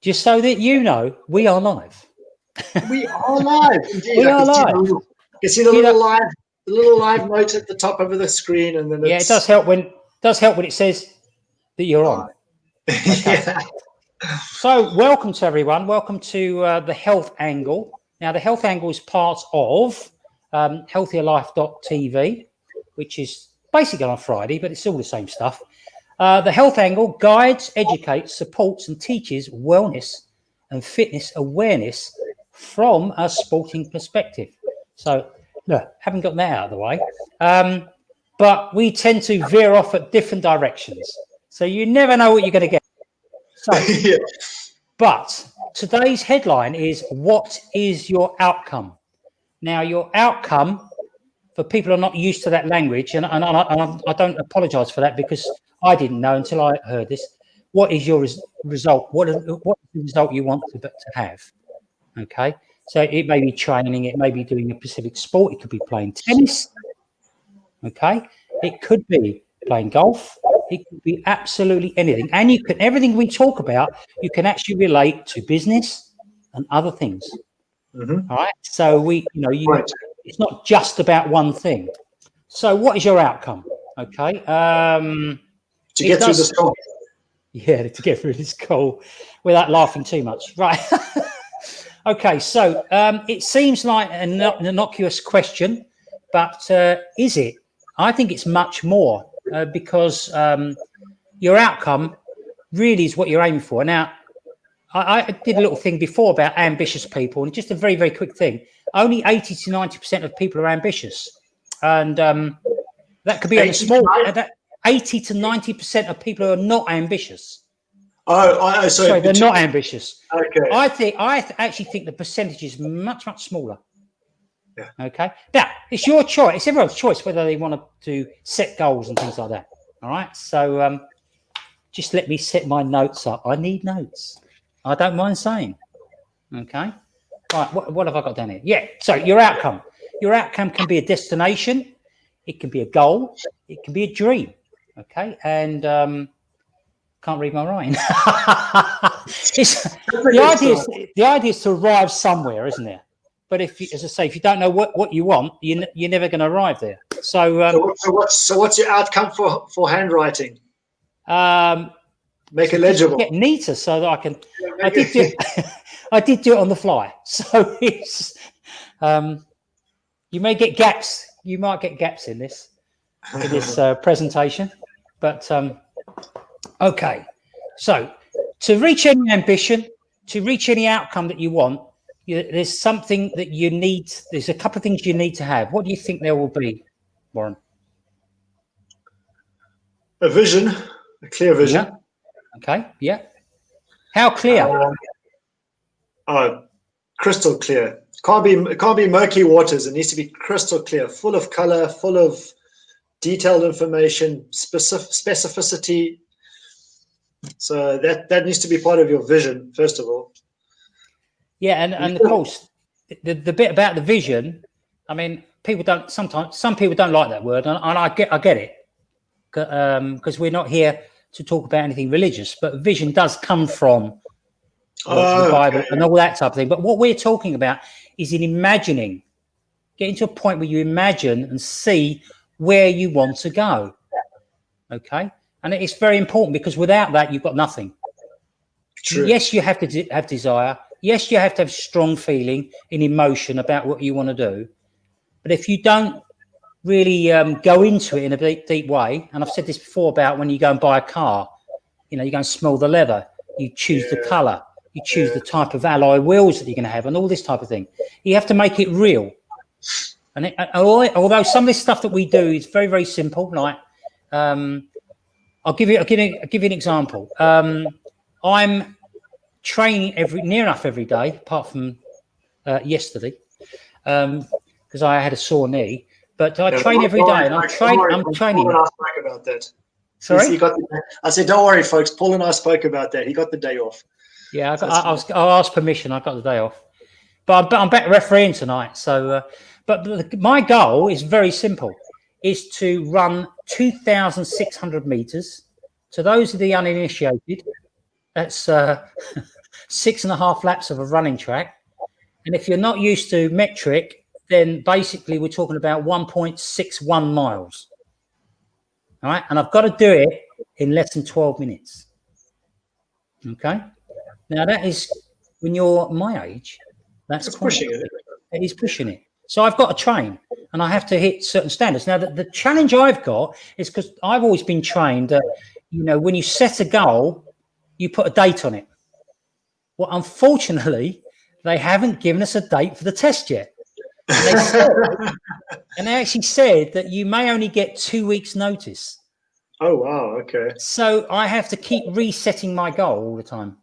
just so that you know, we are live. We are live. Indeed. We are live. You can see the little live note at the top of the screen, and then it does help when it says that you're on. Okay. Yeah. So, welcome to everyone. Welcome to the Health Angle. Now, the Health Angle is part of healthierlife.TV, which is basically on Friday, but it's all the same stuff. The Health Angle guides, educates, supports, and teaches wellness and fitness awareness from a sporting perspective. So, look, haven't got that out of the way. But we tend to veer off at different directions. So you never know what you're going to get. So, Yeah. But today's headline is, what is your outcome? Now, your outcome, for people who are not used to that language, and I don't apologise for that because I didn't know until I heard this. What is your result? What is the result you want to have? Okay, so it may be training, it may be doing a specific sport, it could be playing tennis. Okay, it could be playing golf, it could be absolutely anything, and you can everything we talk about, you can actually relate to business and other things. Mm-hmm. All right, so it's not just about one thing. So, what is your outcome? Okay, to get through this call. Yeah, to get through this call without laughing too much, right? Okay, so it seems like an innocuous question, but is it? I think it's much more because your outcome really is what you're aiming for. Now, I did a little thing before about ambitious people, and just a very, very quick thing. Only 80 to 90% of people are ambitious. And that could be on a small... 80 to 90% of people are not ambitious. Sorry, they're not ambitious. Okay. I actually think the percentage is much, much smaller. Yeah. Okay. Now, it's your choice. It's everyone's choice whether they want to set goals and things like that. All right. So just let me set my notes up. I need notes. I don't mind saying. Okay. Right. What have I got down here? Yeah. So your outcome. Your outcome can be a destination. It can be a goal. It can be a dream. Okay. And can't read my writing. The idea is to arrive somewhere, isn't there? But as I say, if you don't know what you want, you're never going to arrive there. So what's your outcome for handwriting? Make it legible. Get neater so that I can. I did do it on the fly. So it's you may get gaps. You might get gaps in this presentation, but okay. So to reach any ambition, to reach any outcome that you want, there's something that you need. There's a couple of things you need to have. What do you think there will be, Warren? A vision, a clear vision. Yeah. Okay. Yeah. How clear? Crystal clear. It can't be murky waters. It needs to be crystal clear, full of color, full of detailed information, specificity. So that needs to be part of your vision, first of all. Yeah, and of course, the bit about the vision. I mean, some people don't like that word, and I get it, because we're not here to talk about anything religious. But vision does come from the Bible and all that type of thing. But what we're talking about is in imagining, getting to a point where you imagine and see where you want to go. Okay, and it's very important because without that, you've got nothing. True. Yes, you have to have desire. Yes, you have to have strong feeling and emotion about what you want to do. But if you don't really go into it in a deep way, and I've said this before about when you go and buy a car, you go and smell the leather, you choose the color, you choose the type of alloy wheels that you're going to have, and all this type of thing. You have to make it real. And although some of this stuff that we do is very, very simple, like I'll give you an example. I'm training near enough every day, apart from yesterday, because I had a sore knee. But I train every day, and I'm training. Paul and I spoke about that. Sorry? I said, don't worry, folks. Paul and I spoke about that. He got the day off. Yeah, I asked permission. I got the day off. But I'm back refereeing tonight. So, but my goal is very simple: is to run 2,600 meters. To those of the uninitiated, that's 6.5 laps of a running track. And if you're not used to metric, then basically we're talking about 1.61 miles. All right. And I've got to do it in less than 12 minutes. Okay. Now that is, when you're my age, that's pushing it. It is pushing it. So I've got to train and I have to hit certain standards. Now the challenge I've got is because I've always been trained that, when you set a goal, you put a date on it. Well, unfortunately, they haven't given us a date for the test yet. And they actually said that you may only get 2 weeks' notice. Oh, wow. Okay. So I have to keep resetting my goal all the time.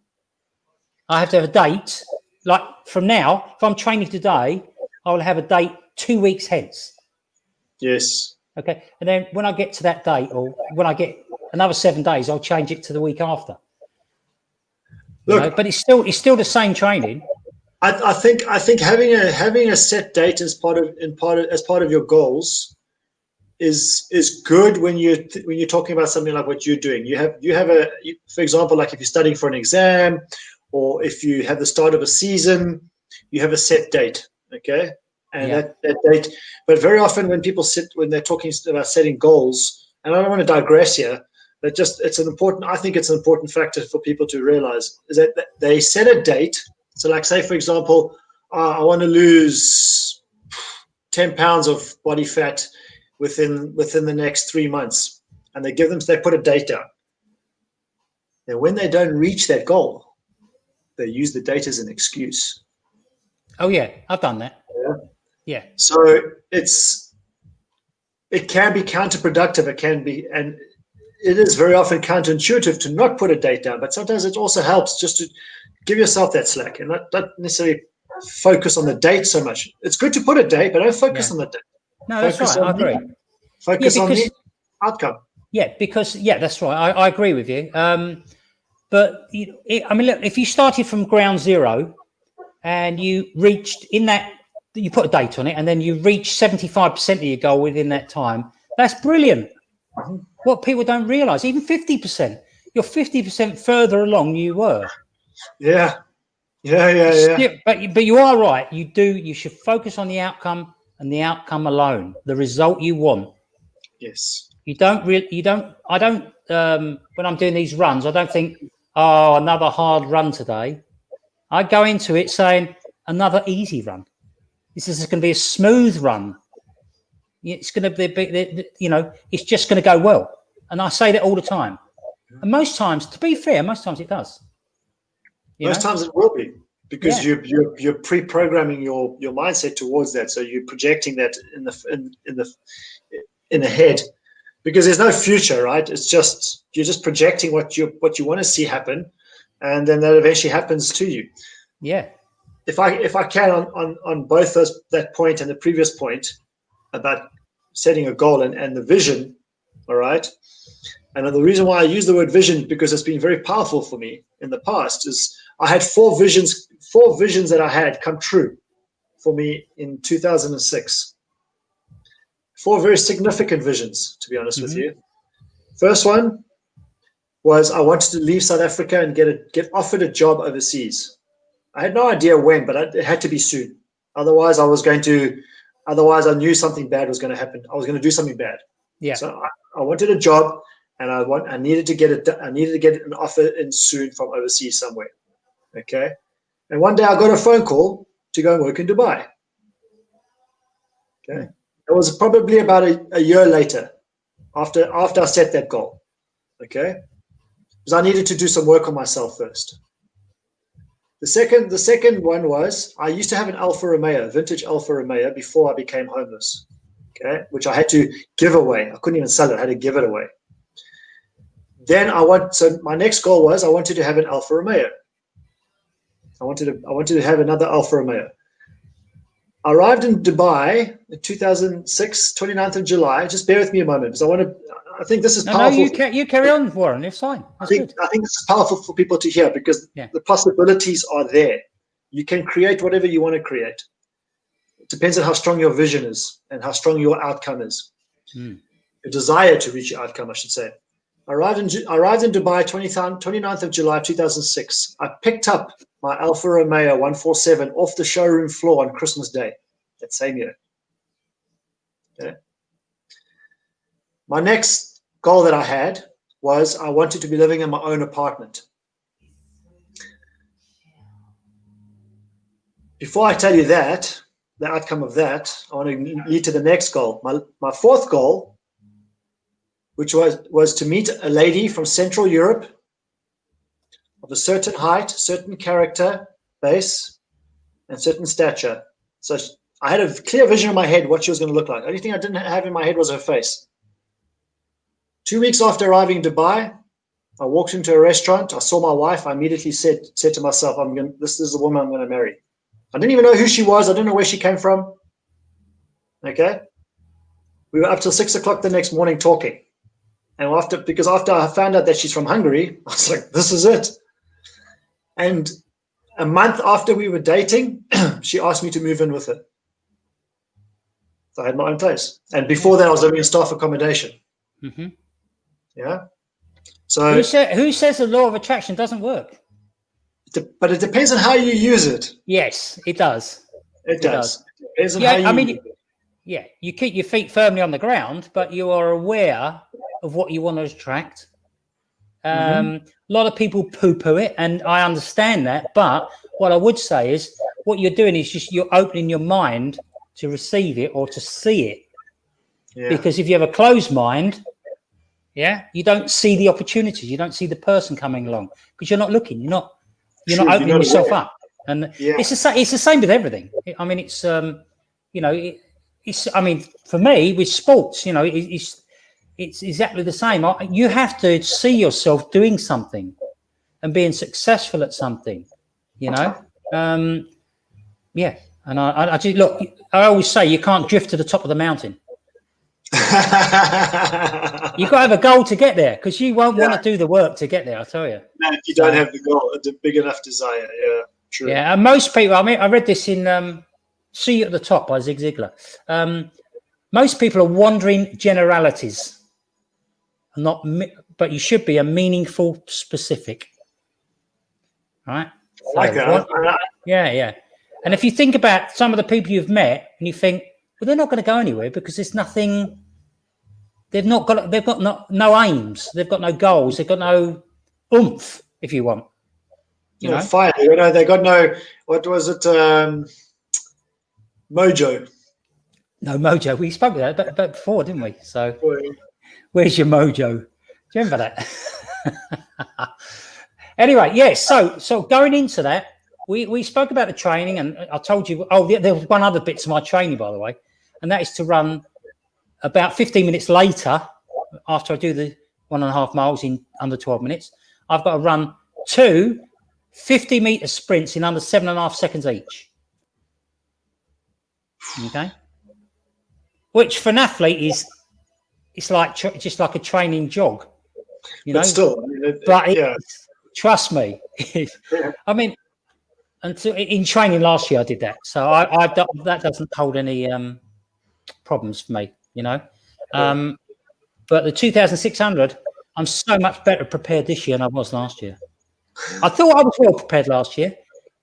I have to have a date. Like from now, if I'm training today, I will have a date 2 weeks hence. Yes. Okay. And then when I get to that date, or when I get another 7 days, I'll change it to the week after. Look, but it's still the same training. I think having a set date as part of your goals is good when you're talking about something like what you're doing. For example, like if you're studying for an exam, or if you have the start of a season, you have a set date. Okay. And that date, but very often when they're talking about setting goals, and I don't want to digress here, but I think it's an important factor for people to realize is that they set a date. So like say, for example, I want to lose 10 pounds of body fat within the next 3 months. And they put a date down. Now, when they don't reach that goal, they use the date as an excuse. Oh yeah, I've done that. Yeah. So it can be counterproductive. It can be, and it is very often counterintuitive to not put a date down, but sometimes it also helps just to give yourself that slack and not necessarily focus on the date so much. It's good to put a date, but don't focus on the date. No, that's right. I agree. Focus on the outcome. Yeah, because that's right. I agree with you. But look, if you started from ground zero and you reached you put a date on it, and then you reach 75% of your goal within that time, that's brilliant. Mm-hmm. What people don't realize, even 50%, you're 50% further along than you were. Yeah. But you are right. You should focus on the outcome and the outcome alone, the result you want. Yes. I don't, when I'm doing these runs, I don't think, oh, another hard run today. I go into it saying another easy run. This is going to be a smooth run. It's going to be, it's just going to go well. And I say that all the time. And most times, to be fair, it does. Most times it will be, because you're pre-programming your mindset towards that. So you're projecting that in the head, because there's no future, right? It's just you're just projecting what you want to see happen, and then that eventually happens to you. Yeah. If I can on both that point and the previous point about setting a goal and the vision, all right. And the reason why I use the word vision, because it's been very powerful for me in the past, is I had four visions that I had come true for me in 2006. 4 very significant visions, to be honest with you. First one was I wanted to leave South Africa and get offered a job overseas. I had no idea when, but it had to be soon. Otherwise, I knew something bad was going to happen. I was going to do something bad. Yeah. So I wanted a job, and I needed to get an offer in soon from overseas somewhere. Okay. And one day I got a phone call to go and work in Dubai. Okay. It was probably about a year later after I set that goal. Okay. Because I needed to do some work on myself first. The second one was I used to have an Alfa Romeo, vintage Alfa Romeo, before I became homeless. Okay. Which I had to give away. I couldn't even sell it. I had to give it away. Then so my next goal was I wanted to have an Alfa Romeo. I wanted to have another Alfa Romeo. I arrived in Dubai in 2006, 29th of July. Just bear with me a moment, because I think this is powerful. No, you carry on, Warren. It's fine. I think this is powerful for people to hear, because the possibilities are there. You can create whatever you want to create. It depends on how strong your vision is and how strong your outcome is. Your desire to reach your outcome, I should say. I arrived in Dubai 29th of July 2006. I picked up my Alfa Romeo 147 off the showroom floor on Christmas Day that same year. Okay. My next goal that I had was I wanted to be living in my own apartment. Before I tell you that, the outcome of that, I want to lead to the next goal. My fourth goal, which was to meet a lady from Central Europe of a certain height, certain character base, and certain stature. So I had a clear vision in my head what she was going to look like. The only thing I didn't have in my head was her face. 2 weeks after arriving in Dubai, I walked into a restaurant. I saw my wife. I immediately said to myself, this is the woman I'm going to marry. I didn't even know who she was. I didn't know where she came from. Okay. We were up till 6 o'clock the next morning talking. And because after I found out that she's from Hungary, I was like, this is it. And a month after we were dating, she asked me to move in with her. So I had my own place. And before that, I was living in staff accommodation. Mm-hmm. Yeah. So who says the law of attraction doesn't work? But it depends on how you use it. Yes, it does. It does. It depends on yeah, how you use it. Yeah, you keep your feet firmly on the ground, but you are aware of what you want to attract. A lot of people poo-poo it, and I understand that. But what I would say is what you're doing is just you're opening your mind to receive it or to see it. Yeah. Because if you have a closed mind, you don't see the opportunities. You don't see the person coming along because you're not looking. You're not opening yourself up. And it's the same with everything. I mean, it's I mean, for me with sports, it's exactly the same. You have to see yourself doing something and being successful at something, And I just look. I always say you can't drift to the top of the mountain. You've got to have a goal to get there because you won't want to do the work to get there. I tell you. No, if you don't have the goal, a big enough desire. Yeah, true. Yeah, and most people. I mean, I read this in "See You at the Top" by Zig Ziglar. Most people are wandering generalities, but you should be a meaningful specific. Right? I like that. Yeah. And if you think about some of the people you've met, and you think, well, they're not going to go anywhere because there's nothing. They've got no aims. They've got no goals. They've got no oomph, if you want. Fire. They got no. What was it? Mojo. No mojo. We spoke about that before, didn't we? So, where's your mojo? Do you remember that? Anyway, yes. So going into that, we spoke about the training, and I told you. Oh, there was one other bit to my training, by the way, and that is to run about 15 minutes later, after I do the 1.5 miles in under 12 minutes. I've got to run 2 50-meter sprints in under 7.5 seconds each. Okay. Which for an athlete it's like just like a training jog, But still, trust me. I mean, in training last year I did that, so that doesn't hold any problems for me, But the 2,600, I'm so much better prepared this year than I was last year. I thought I was well prepared last year,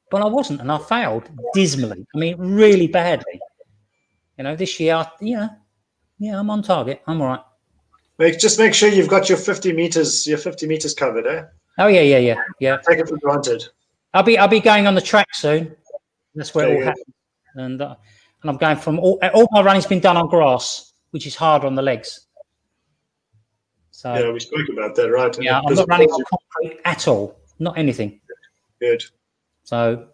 but I wasn't, and I failed dismally. I mean, really badly. This year, I'm on target. I'm all right. Just make sure you've got your 50 meters covered, eh? Oh yeah. Take it for granted. I'll be going on the track soon. That's where it all happens. And I'm going from all my running's been done on grass, which is harder on the legs. So yeah, we spoke about that, right? Yeah, I'm not running on concrete at all. Not anything. Good. So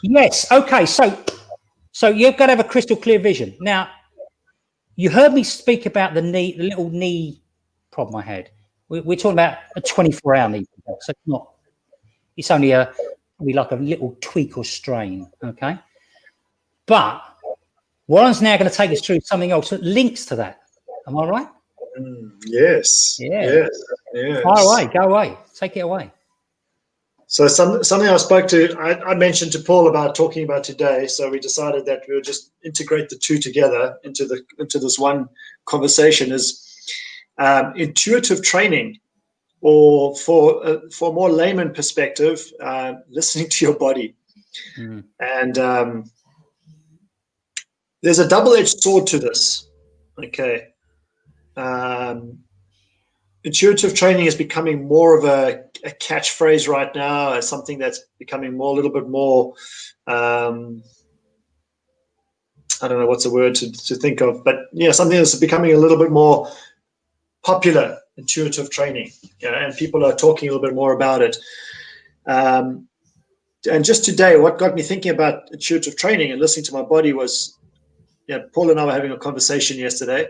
yes, okay. So you've got to have a crystal clear vision. Now, you heard me speak about the little knee problem I had. We're talking about a 24-hour knee problem. So it's only probably like a little tweak or strain, okay? But Warren's now going to take us through something else that links to that. Am I right? Yes. Yeah. Yes. Go away. Take it away. So something I mentioned to Paul about talking about today. So we decided that we would just integrate the two together into this one conversation. Is intuitive training, or for more layman perspective, listening to your body. And there's a double-edged sword to this. Okay. Intuitive training is becoming more of a catchphrase right now, as something that's becoming a little bit more, I don't know what's the word to think of, but yeah, something that's becoming a little bit more popular, intuitive training, and people are talking a little bit more about it. And just today, what got me thinking about intuitive training and listening to my body was, Paul and I were having a conversation yesterday,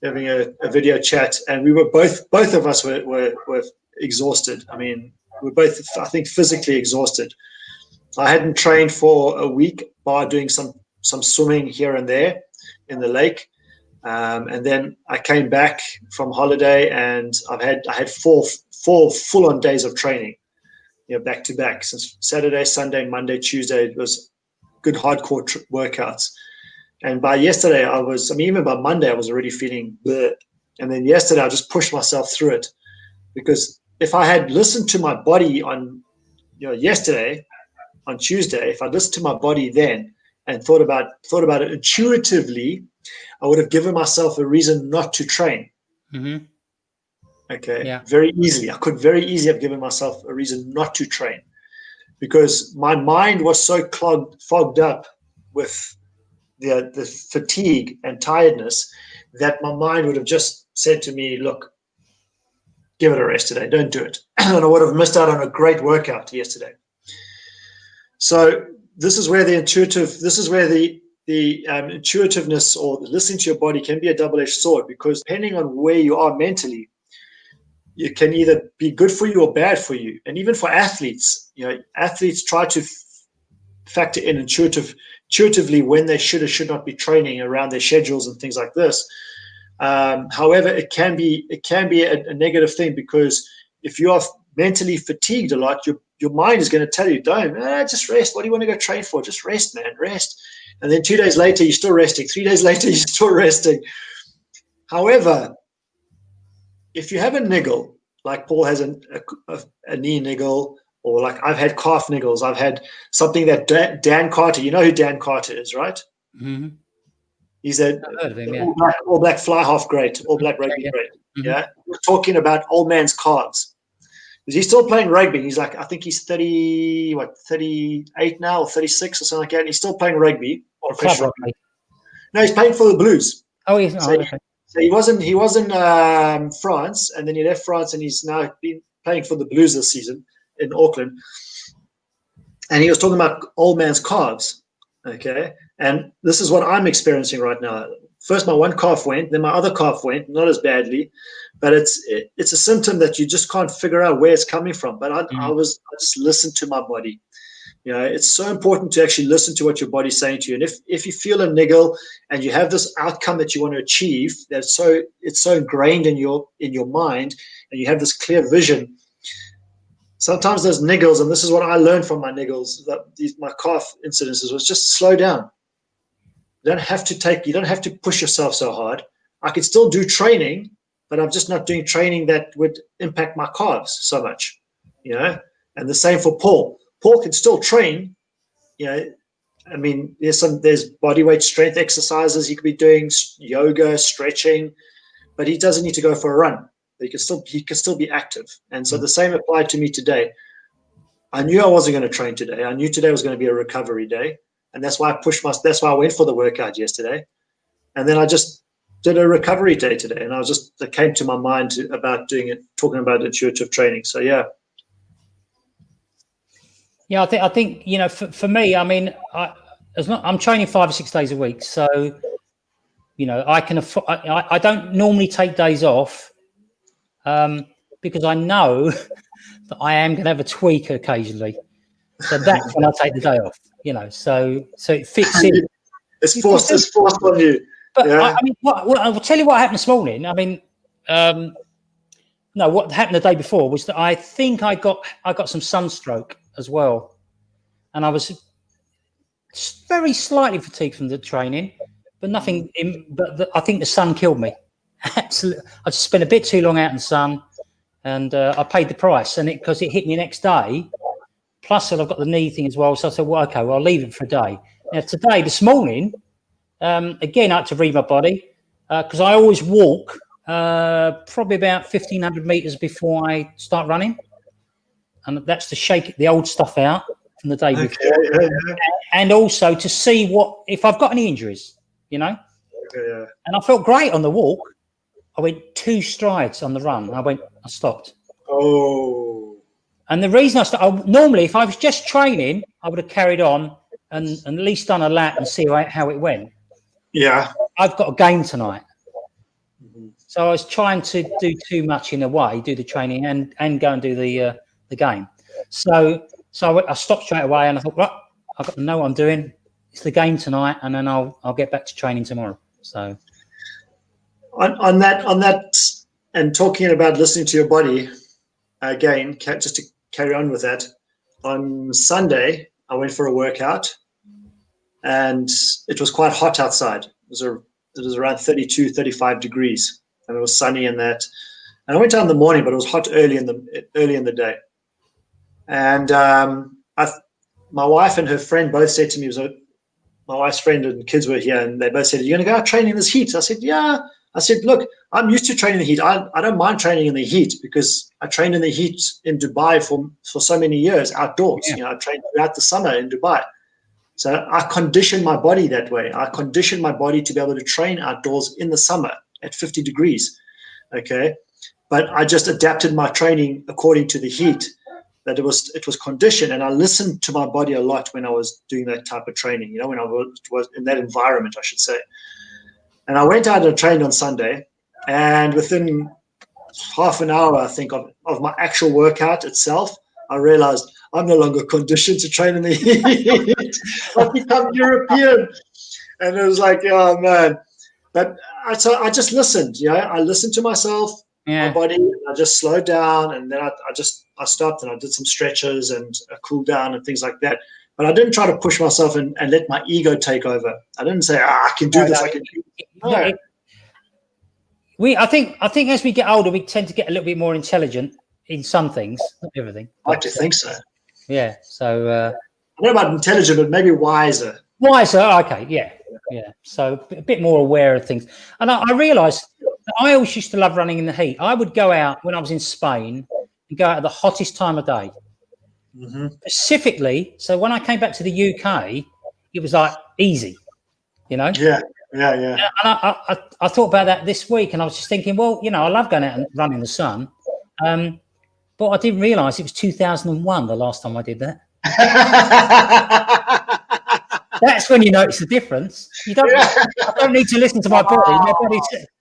having a video chat, and we were both of us were exhausted. I mean, we're both, I think, physically exhausted. I hadn't trained for a week, by doing some swimming here and there in the lake, and then I came back from holiday, and I had four full-on days of training, back to back, since Saturday, Sunday, Monday, Tuesday. It was good hardcore workouts. And by yesterday, even by Monday, I was already feeling bleh. And then yesterday, I just pushed myself through it, because if I had listened to my body on, yesterday, on Tuesday, if I listened to my body then and thought about it intuitively, I would have given myself a reason not to train. Okay. Yeah. Very easily. I could very easily have given myself a reason not to train, because my mind was so fogged up with the fatigue and tiredness that my mind would have just said to me, look, give it a rest today. Don't do it. And I would have missed out on a great workout yesterday. So this is where the intuitiveness, or listening to your body, can be a double-edged sword, because depending on where you are mentally, it can either be good for you or bad for you. And even for athletes, athletes try to factor in intuitively when they should or should not be training around their schedules and things like this. However, it can be a negative thing, because if you are mentally fatigued a lot, your mind is going to tell you, don't, just rest. What do you want to go train for? Just rest, man, rest. And then 2 days later, you're still resting. 3 days later, you're still resting. However, if you have a niggle, like Paul has a knee niggle, or like I've had calf niggles, I've had something that Dan Carter, you know who Dan Carter is, right? Mm-hmm. He's all black fly half great, all black rugby great. Mm-hmm. Yeah, we're talking about old man's calves. Is he still playing rugby? He's like, I think he's 38 now, or 36 or something like that. And he's still playing rugby. Or club rugby? No, he's playing for the Blues. Oh, he's not. Okay. So he was in France, and then he left France, and he's now been playing for the Blues this season in Auckland. And he was talking about old man's calves. Okay, and this is what I'm experiencing right now. First, my one calf went, then my other calf went, not as badly, but it's a symptom that you just can't figure out where it's coming from. But I just listened to my body. It's so important to actually listen to what your body's saying to you. And if you feel a niggle and you have this outcome that you want to achieve, it's so ingrained in your mind, and you have this clear vision. Sometimes those niggles, and this is what I learned from my niggles, my calf incidences, was just slow down. You don't have to push yourself so hard. I can still do training, but I'm just not doing training that would impact my calves so much, And the same for Paul. Paul can still train, I mean, there's body weight strength exercises he could be doing, yoga, stretching, but he doesn't need to go for a run. He can still be active. And so the same applied to me today. I knew I wasn't going to train today. I knew today was going to be a recovery day. And that's why that's why I went for the workout yesterday. And then I just did a recovery day today. And it came to my mind about talking about intuitive training. So, yeah. Yeah, I think for me, I mean, I'm training 5 or 6 days a week. So, I can afford, I don't normally take days off, because I know that I am going to have a tweak occasionally. So that's when I take the day off, so it fits in. It's forced on you. But yeah. I mean, I'll tell you what happened this morning. I mean, no, what happened the day before was that I think I got some sunstroke as well. And I was very slightly fatigued from the training, but nothing. I think the sun killed me. absolutely. I just spent a bit too long out in the sun, and I paid the price. And because it hit me next day, plus I've got the knee thing as well. So I said, well, okay, well, I'll leave it for a day. Now, this morning, again, I had to read my body because I always walk probably about 1,500 meters before I start running. And that's to shake the old stuff out from the day before. Yeah. And also to see if I've got any injuries, Yeah. And I felt great on the walk. I went 2 strides on the run. I stopped. Oh. And the reason normally, if I was just training, I would have carried on and at least done a lap and see how it went. Yeah. I've got a game tonight. Mm-hmm. So I was trying to do too much in a way, do the training and go and do the game. So I stopped straight away and I thought, right, I've got to know what I'm doing. It's the game tonight, and then I'll get back to training tomorrow. So on that, and talking about listening to your body again, just to carry on with that. On Sunday, I went for a workout, and it was quite hot outside. It was around 32, 35 degrees, and it was sunny and that. And I went out in the morning, but it was hot early in the day. And my wife and her friend both said to me, my wife's friend and kids were here, and they both said, "Are you going to go out training in this heat?" I said, "Yeah." I said, "Look, I'm used to training in the heat. I don't mind training in the heat because I trained in the heat in Dubai for so many years outdoors. Yeah. I trained throughout the summer in Dubai. So I conditioned my body that way. I conditioned my body to be able to train outdoors in the summer at 50 degrees. Okay. But I just adapted my training according to the heat. That it was conditioned, and I listened to my body a lot when I was doing that type of training, when I was in that environment, I should say. And I went out and trained on Sunday, and within half an hour, I think, of my actual workout itself, I realized I'm no longer conditioned to train in the heat. I've become European. And it was like, oh man. But I just listened, I listened to myself, my body, and I just slowed down, and then I stopped and I did some stretches and a cool down and things like that. But I didn't try to push myself and let my ego take over. I didn't say, I can do this. I can do this. No. I think as we get older, we tend to get a little bit more intelligent in some things, not everything. I like to think so. Yeah. So I don't know about intelligent, but maybe wiser. Wiser, okay, yeah. So a bit more aware of things. And I realised that I always used to love running in the heat. I would go out when I was in Spain and go out at the hottest time of day. Mm-hmm. Specifically, so when I came back to the UK, it was like easy, Yeah. And I thought about that this week, and I was just thinking, well, I love going out and running in the sun, but I didn't realise it was 2001 the last time I did that. That's when you notice the difference. I don't need to listen to my body.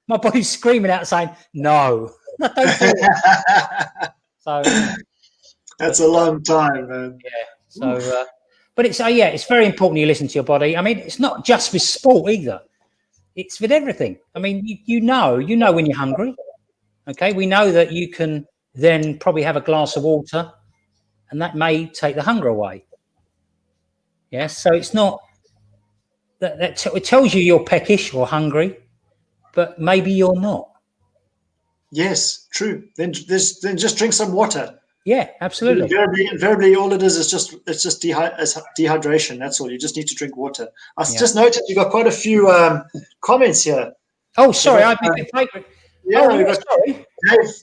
My body's screaming out saying, "No, don't do it." So that's a long time, man. Yeah. So, but it's very important you listen to your body. I mean, it's not just with sport either. It's with everything. I mean, you know when you're hungry. Okay, we know that you can then probably have a glass of water, and that may take the hunger away. Yes, so it's not that it tells you you're peckish or hungry, but maybe you're not. Yes, true. Then just drink some water. Yeah, absolutely. Invariably, all it is just dehydration. That's all. You just need to drink water. I just noticed you got quite a few comments here. Oh, sorry, I've been flagrant. Yeah, sorry.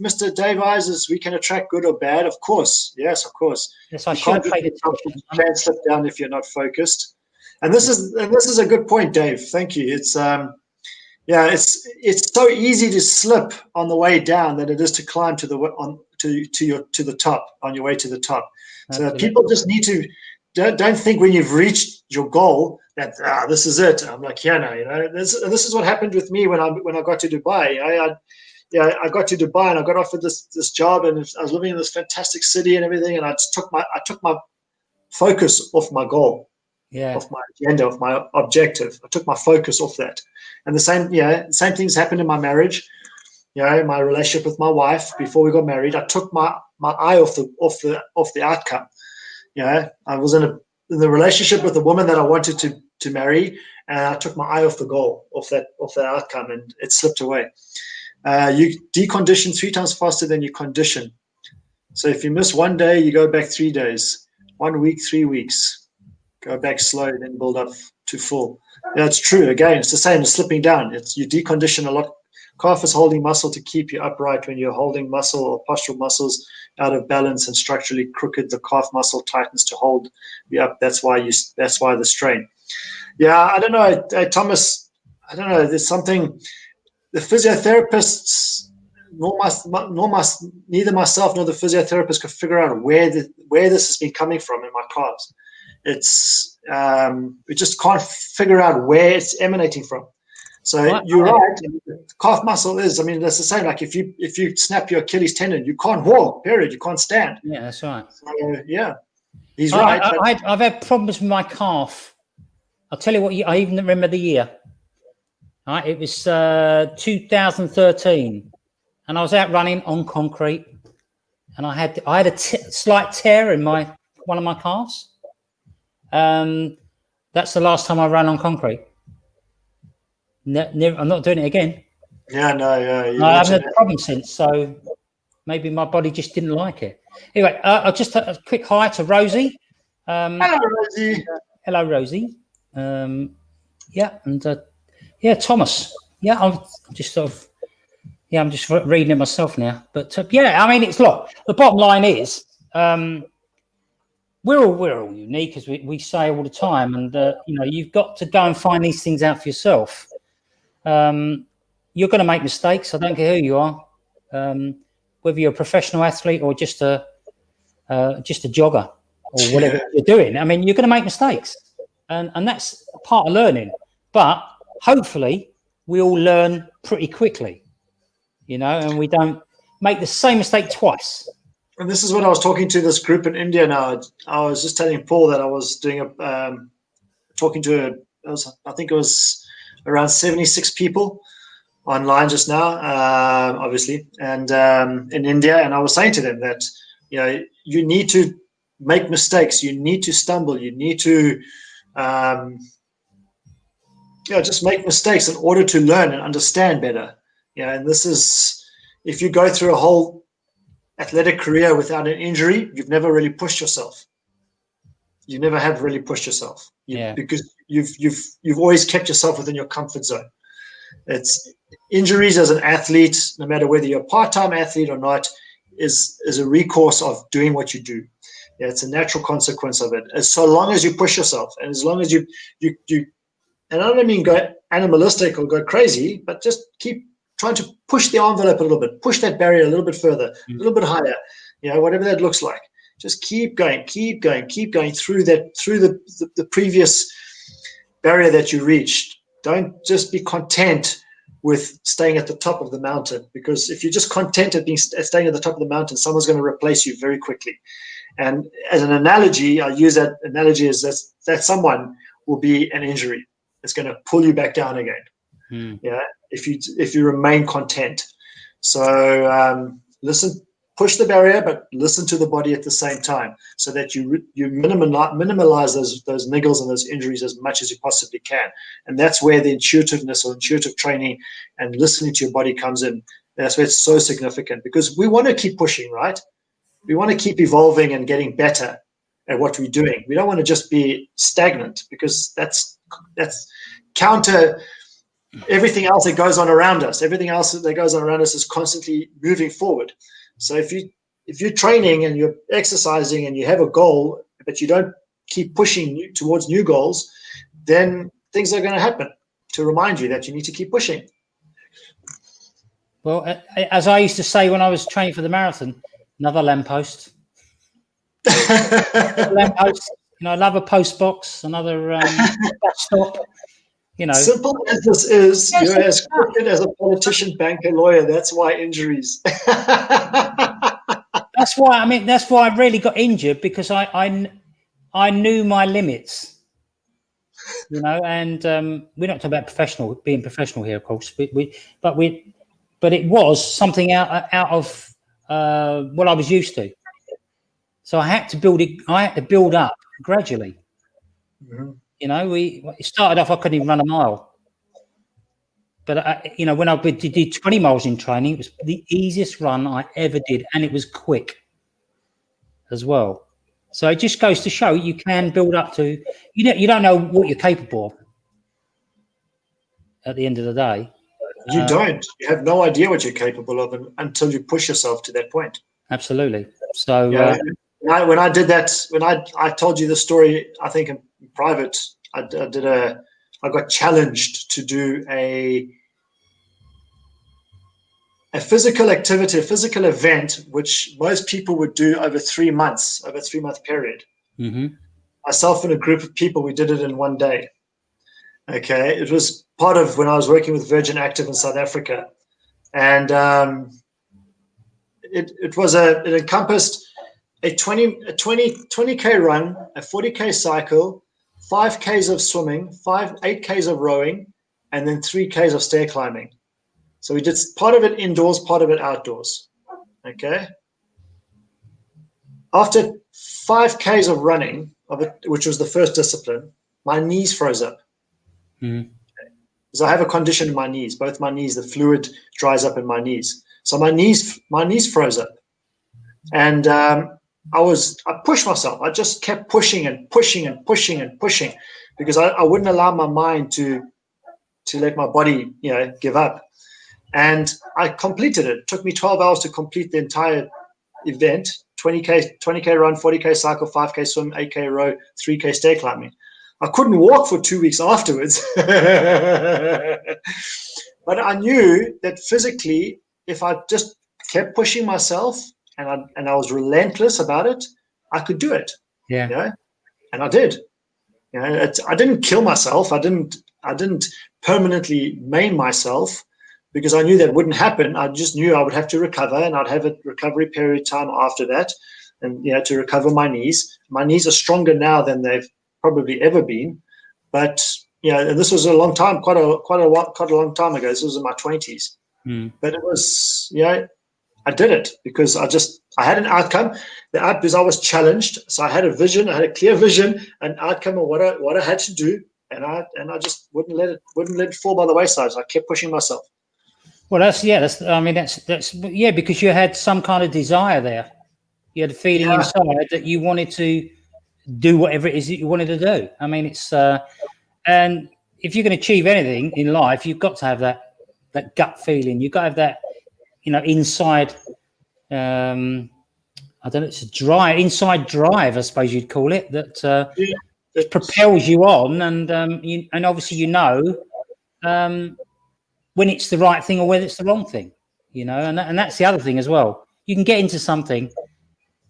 Mr. Dave Isers, we can attract good or bad, of course. Yes, of course. Yes, I should have paid attention. You can't slip down if you're not focused. And this is a good point, Dave. Thank you. It's it's so easy to slip on the way down than it is to climb to the top on your way to the top. Absolutely. So people just need to don't think when you've reached your goal that this is it. I'm like, this is what happened with me when I got to Dubai. I got to Dubai and I got offered this job, and I was living in this fantastic city and everything, and I took my focus off my goal. Of my agenda, of my objective. I took my focus off that. And the same things happened in my marriage. My relationship with my wife before we got married. I took my eye off the outcome. I was in the relationship with a woman that I wanted to marry, and I took my eye off the goal, off that outcome, and it slipped away. You decondition 3 times faster than you condition. So if you miss one day, you go back 3 days. 1 week, 3 weeks. Go back slow, then build up to full. Yeah, it's true. Again, it's the same as slipping down. It's you decondition a lot. Calf is holding muscle to keep you upright. When you're holding muscle or postural muscles out of balance and structurally crooked, the calf muscle tightens to hold you up. That's why the strain. Yeah, I don't know, Thomas. I don't know. There's something. The physiotherapists, neither myself nor the physiotherapist could figure out where this has been coming from in my calves. It's we just can't figure out where it's emanating from. So you're right. Calf muscle is. I mean, that's the same. Like if you snap your Achilles tendon, you can't walk. Period. You can't stand. Yeah, that's right. So, yeah, he's right. I've had problems with my calf. I'll tell you what. I even remember the year. All right, it was 2013, and I was out running on concrete, and I had a slight tear in one of my calves. That's the last time I ran on concrete. I'm not doing it again. Yeah, no. I haven't had a problem since, so maybe my body just didn't like it. Anyway, I'll just a quick hi to Rosie. Hello, Rosie. Hello, Rosie. Yeah, and Thomas. Yeah, I'm just I'm just reading it myself now. But I mean, the bottom line is we're all unique, as we say all the time, and you've got to go and find these things out for yourself. You're going to make mistakes. I don't care who you are, whether you're a professional athlete or just a jogger or whatever you're doing. I mean, you're going to make mistakes, and that's part of learning. But hopefully, we all learn pretty quickly, and we don't make the same mistake twice. And this is when I was talking to this group in India now. I was just telling Paul that I was doing I think it was around 76 people online just now, obviously, and in India. And I was saying to them that, you need to make mistakes. You need to stumble. You need to, just make mistakes in order to learn and understand better. And this is, if you go through a whole athletic career without an injury, you've never really pushed yourself. You never have really pushed yourself, because you've always kept yourself within your comfort zone. It's injuries as an athlete, no matter whether you're a part-time athlete or not, is a recourse of doing what you do. Yeah, it's a natural consequence of it. As so long as you push yourself, and as long as you and I don't mean go animalistic or go crazy, but just keep trying to push the envelope a little bit, push that barrier a little bit further, a little bit higher, whatever that looks like. Just keep going through the previous barrier that you reached. Don't just be content with staying at the top of the mountain, because if you're just content at staying at the top of the mountain, someone's going to replace you very quickly. And as an analogy, I use that analogy as that someone will be an injury. It's going to pull you back down again. If you remain content. So listen, push the barrier, but listen to the body at the same time, so that you minimize those niggles and those injuries as much as you possibly can. And that's where the intuitiveness or intuitive training and listening to your body comes in. That's where it's so significant, because we want to keep pushing, right? We want to keep evolving and getting better at what we're doing. We don't want to just be stagnant, because that's counter everything else that goes on around us. Everything else that goes on around us is constantly moving forward. So if you're training and you're exercising and you have a goal, but you don't keep pushing towards new goals, then things are going to happen to remind you that you need to keep pushing. Well, as I used to say when I was training for the marathon, another lamppost. Lamppost. I love a post box, another bus stop. Simple as this is, you're as crooked as a politician, banker, lawyer. That's why injuries. That's why I really got injured, because I knew my limits. And we're not talking about being professional here, of course. But it was something out of what I was used to. So I had to build it. I had to build up gradually. Mm-hmm. It started off, I couldn't even run a mile. But when I did 20 miles in training, it was the easiest run I ever did, and it was quick as well. So it just goes to show you can build up to. You don't know what you're capable of at the end of the day. You don't. You have no idea what you're capable of until you push yourself to that point. Absolutely. So when I did that, when I told you the story, I think in private, I got challenged to do a physical activity, a physical event, which most people would do over 3 months, over a 3-month period. Mm-hmm. Myself and a group of people, we did it in one day. Okay, it was part of when I was working with Virgin Active in South Africa, and it encompassed a 20K run, a 40K cycle, 5Ks of swimming, 8Ks of rowing, and then 3Ks of stair climbing. So we did part of it indoors, part of it outdoors. Okay. After 5Ks of running, which was the first discipline, my knees froze up. Mm-hmm. Because I have a condition in my knees, both my knees, the fluid dries up in my knees. So my knees froze up. And I pushed myself. I just kept pushing and pushing and pushing and pushing because I wouldn't allow my mind to let my body, give up. And I completed it. It took me 12 hours to complete the entire event, 20K run, 40K cycle, 5K swim, 8K row, 3K stair climbing. I couldn't walk for 2 weeks afterwards. But I knew that physically, if I just kept pushing myself and I was relentless about it, I could do it. Yeah. And I did. I didn't kill myself. I didn't permanently maim myself because I knew that wouldn't happen. I just knew I would have to recover, and I'd have a recovery period time after that, and to recover my knees. My knees are stronger now than they've probably ever been, but and this was a long time, quite a long time ago. This was in my 20s, but it was I did it because I had an outcome. Because I was challenged, so I had a vision. I had a clear vision, an outcome of what I had to do, and I just wouldn't let it fall by the wayside. So I kept pushing myself. Well, that's because you had some kind of desire there. You had a feeling inside that you wanted to do whatever it is that you wanted to do. I mean, it's and if you're going to achieve anything in life, you've got to have that gut feeling. You've got to have that, inside. I don't know. It's a inside drive, I suppose you'd call it. That propels you on, and obviously when it's the right thing or whether it's the wrong thing, and that's the other thing as well. You can get into something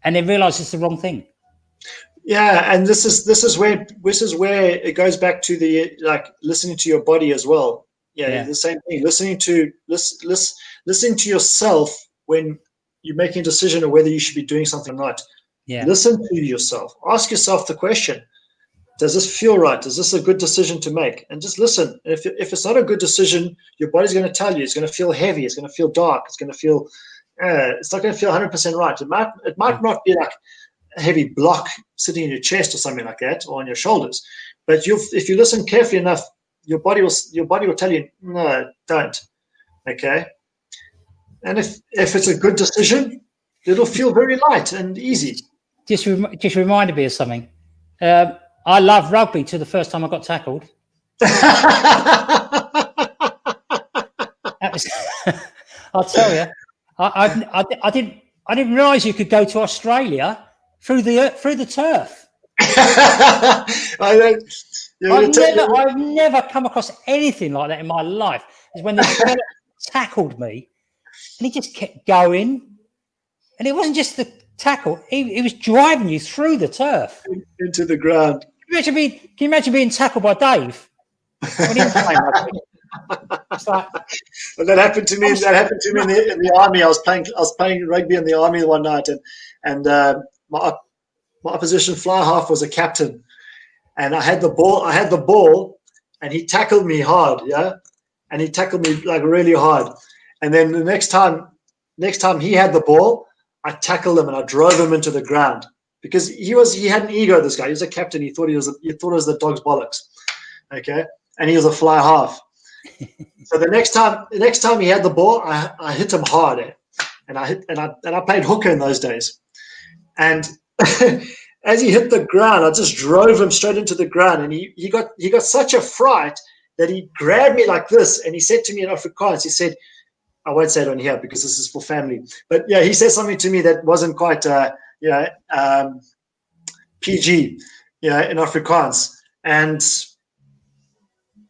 and then realize it's the wrong thing. Yeah, and this is where it goes back to the listening to your body as well. Yeah. The same thing. Listening to yourself when you're making a decision of whether you should be doing something or not. Yeah. Listen to yourself. Ask yourself the question: does this feel right? Is this a good decision to make? And just listen. If it's not a good decision, your body's going to tell you. It's going to feel heavy. It's going to feel dark. It's going to feel. It's not going to feel 100% right. It might not be like a heavy block sitting in your chest or something like that, or on your shoulders. But if you listen carefully enough, your body will tell you, no, don't. Okay. And if it's a good decision, it'll feel very light and easy. Just reminded me of something. I loved rugby till the first time I got tackled. I'll tell you, I didn't realise you could go to Australia through the turf. I've never come across anything like that in my life. Is when the fella tackled me, and he just kept going, and it wasn't just the tackle; he was driving you through the turf into the ground. Can you imagine being tackled by Dave? When he was playing rugby? It's like, well, that happened to me. In the army. I was playing rugby in the army one night, and my opposition fly half was a captain, and I had the ball, and he tackled me hard, and he tackled me like really hard, and then the next time he had the ball, I tackled him and I drove him into the ground because he had an ego. This guy, he was a captain. He thought it was the dog's bollocks, okay, and he was a fly half. So the next time he had the ball, I hit him hard, and I played hooker in those days, and as he hit the ground, I just drove him straight into the ground, and he got such a fright that he grabbed me like this, and he said to me in Afrikaans, he said, I won't say it on here because this is for family, but yeah, he said something to me that wasn't quite PG, in Afrikaans, and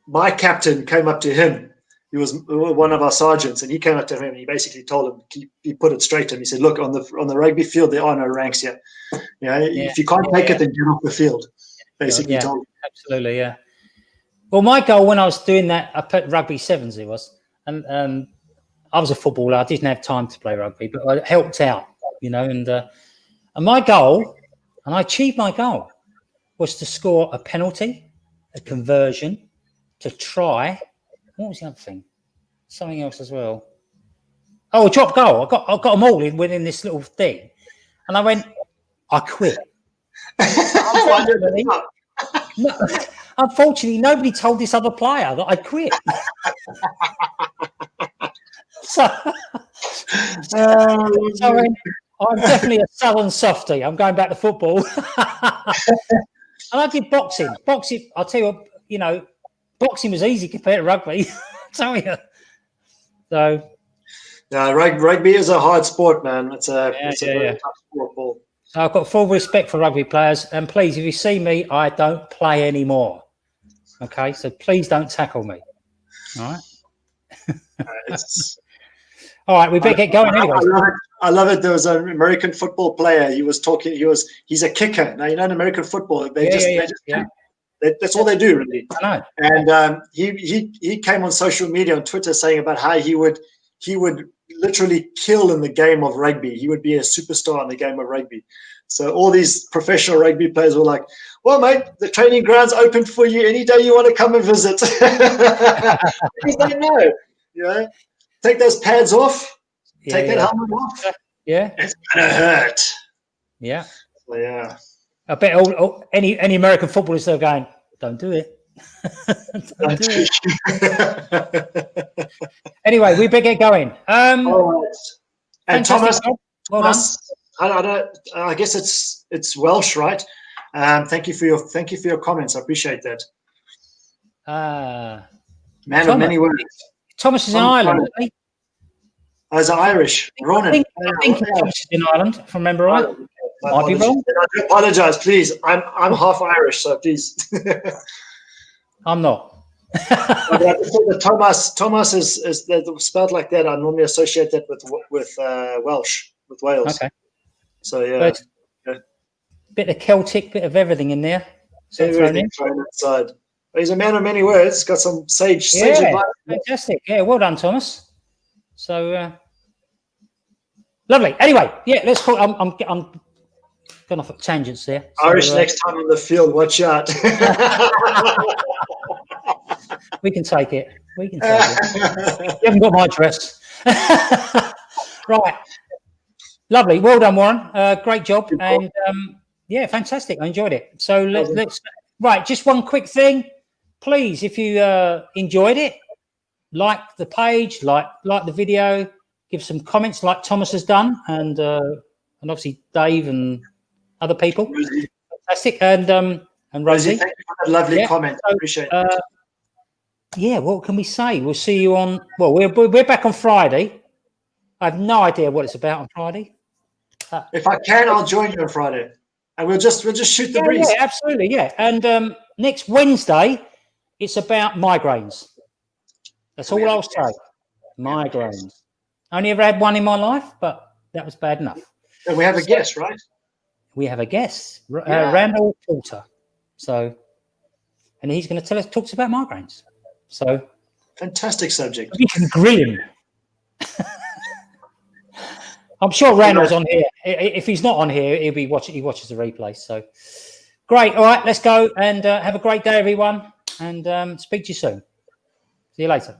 my captain came up to him. He was one of our sergeants, and he came up to him and he basically told him, he put it straight to him. He said, look, on the rugby field, there are no ranks here. If you can't take it, then get off the field. Basically told him. Absolutely, yeah. Well, my goal when I was doing that, I played rugby sevens, it was. And I was a footballer. I didn't have time to play rugby, but I helped out, and my goal, and I achieved my goal, was to score a penalty, a conversion, to try. What was the other thing? Something else as well. Oh, a drop goal. I got them all within this little thing. And I went, I quit. Unfortunately, nobody told this other player that I quit. I'm definitely a southern softie. I'm going back to football. And I did boxing. Boxing, I'll tell you, boxing was easy compared to rugby. I'll tell you. So. Yeah, rugby is a hard sport, man. It's a very tough sport, Paul. I've got full respect for rugby players. And please, if you see me, I don't play anymore. Okay? So please don't tackle me. All right? All right, we better get going anyway. I love it. There was an American football player. He was talking. He's a kicker. Now, in American football, that's all they do, really. I know. And he came on social media on Twitter saying about how he would literally kill in the game of rugby. He would be a superstar in the game of rugby. So all these professional rugby players were like, well, mate, the training ground's open for you any day you want to come and visit. Because they know, take those pads off, take that helmet off. Yeah. It's going to hurt. Yeah. So, yeah. I bet any American footballers are going, don't do it. Don't do it. Anyway, we better get going. All right. And Thomas, I guess it's Welsh, right? Thank you for your comments. I appreciate that. Man of many words. Thomas is in Ireland, isn't he? As Irish, Ronan. I think Thomas is in Ireland, if I remember right. Might be wrong. I do apologize, please. I'm half Irish, so please. I'm not. Thomas is spelled like that. I normally associate that with Welsh, with Wales. Okay. So yeah. Bit of Celtic, bit of everything in there. Everything thrown inside. He's a man of many words. Got some sage advice. Fantastic. Yeah, well done, Thomas. So lovely. Anyway, let's call. I'm going off at tangents there. So, Irish next time on the field. Watch out. We can take it. You haven't got my address. Right. Lovely. Well done, Warren. Great job. And fantastic. I enjoyed it. So let's just one quick thing. Please, if you enjoyed it, like the page, like the video, give some comments like Thomas has done, and obviously Dave and other people. Rosie. Fantastic. And Rosie. Thank you for that lovely comment. I appreciate it. What can we say? We'll see you on. Well, we're back on Friday. I have no idea what it's about on Friday. If I can, I'll join you on Friday, and we'll just shoot the breeze. Yeah, absolutely, yeah. And next Wednesday, it's about migraines. That's all I'll say. Migraines. I only ever had one in my life, but that was bad enough. And we have a guest, right? We have a guest, Randall Porter. So, and he's going to talk to us about migraines. So, fantastic subject. We can grill him. I'm sure Randall's on here. If he's not on here, he'll be watching. He watches the replay. So, great. All right, let's go and have a great day, everyone. And speak to you soon. See you later.